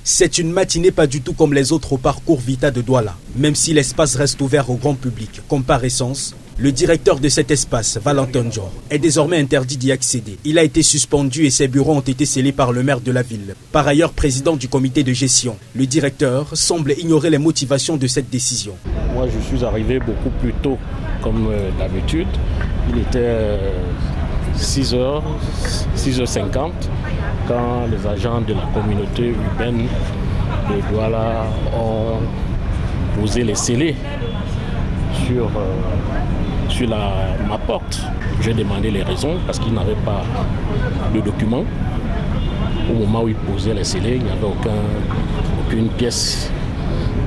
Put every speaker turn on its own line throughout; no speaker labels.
C'est une matinée pas du tout comme les autres au parcours Vita de Douala. Même si l'espace reste ouvert au grand public, comme par essence, le directeur de cet espace, Valentin Dior, est désormais interdit d'y accéder. Il a été suspendu et ses bureaux ont été scellés par le maire de la ville. Par ailleurs, président du comité de gestion, le directeur semble ignorer les motivations de cette décision.
Moi, je suis arrivé beaucoup plus tôt, comme d'habitude. Il était 6h, 6h50, quand les agents de la communauté urbaine de Douala ont posé les scellés sur ma porte. J'ai demandé les raisons parce qu'ils n'avaient pas de documents. Au moment où ils posaient les scellés, il n'y avait aucune pièce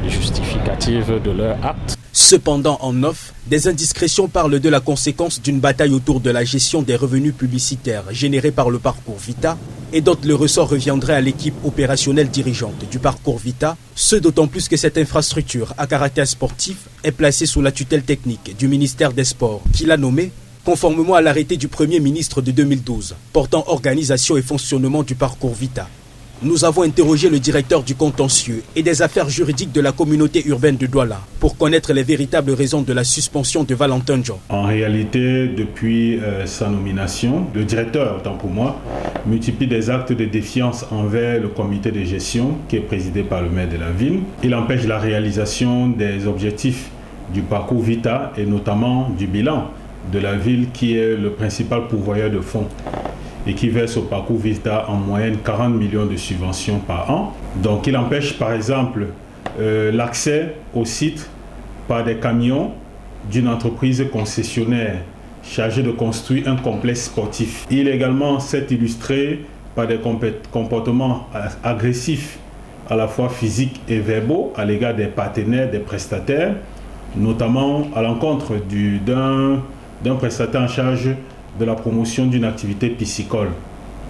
justificative de leur acte.
Cependant, en off, des indiscrétions parlent de la conséquence d'une bataille autour de la gestion des revenus publicitaires générés par le parcours Vita et dont le ressort reviendrait à l'équipe opérationnelle dirigeante du parcours Vita, ce d'autant plus que cette infrastructure à caractère sportif est placée sous la tutelle technique du ministère des Sports qui l'a nommée conformément à l'arrêté du Premier ministre de 2012 portant organisation et fonctionnement du parcours Vita. Nous avons interrogé le directeur du contentieux et des affaires juridiques de la communauté urbaine de Douala pour connaître les véritables raisons de la suspension de Valentin Dior.
En réalité, depuis sa nomination, le directeur, autant pour moi, multiplie des actes de défiance envers le comité de gestion qui est présidé par le maire de la ville. Il empêche la réalisation des objectifs du parcours Vita et notamment du bilan de la ville qui est le principal pourvoyeur de fonds et qui verse au parcours Vita en moyenne 40 millions de subventions par an. Donc il empêche par exemple l'accès au site par des camions d'une entreprise concessionnaire chargée de construire un complexe sportif. Il également s'est illustré par des comportements agressifs à la fois physiques et verbaux à l'égard des partenaires, des prestataires, notamment à l'encontre d'un prestataire en charge de la promotion d'une activité piscicole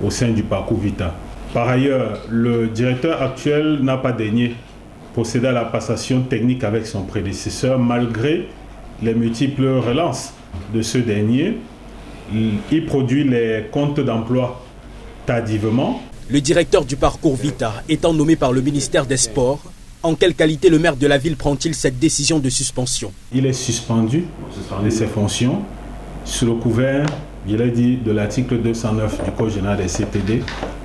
au sein du parcours Vita. Par ailleurs, le directeur actuel n'a pas daigné procéder à la passation technique avec son prédécesseur malgré les multiples relances de ce dernier. Il produit les comptes d'emploi tardivement.
Le directeur du parcours Vita étant nommé par le ministère des Sports, en quelle qualité le maire de la ville prend-il cette décision de suspension?
Il est suspendu de ses fonctions sous le couvert, je l'ai dit, de l'article 209 du Code général des CTD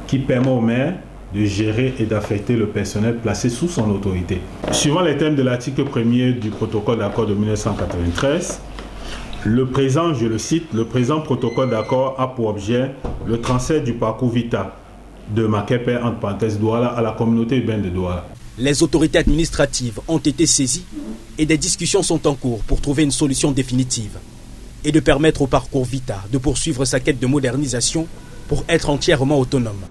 qui permet au maire de gérer et d'affecter le personnel placé sous son autorité. Suivant les termes de l'article 1er du protocole d'accord de 1993, le présent, je le cite, le présent protocole d'accord a pour objet le transfert du parcours Vita de Makepe, entre parenthèses, Douala, à la communauté urbaine de Douala.
Les autorités administratives ont été saisies et des discussions sont en cours pour trouver une solution définitive et de permettre au parcours Vita de poursuivre sa quête de modernisation pour être entièrement autonome.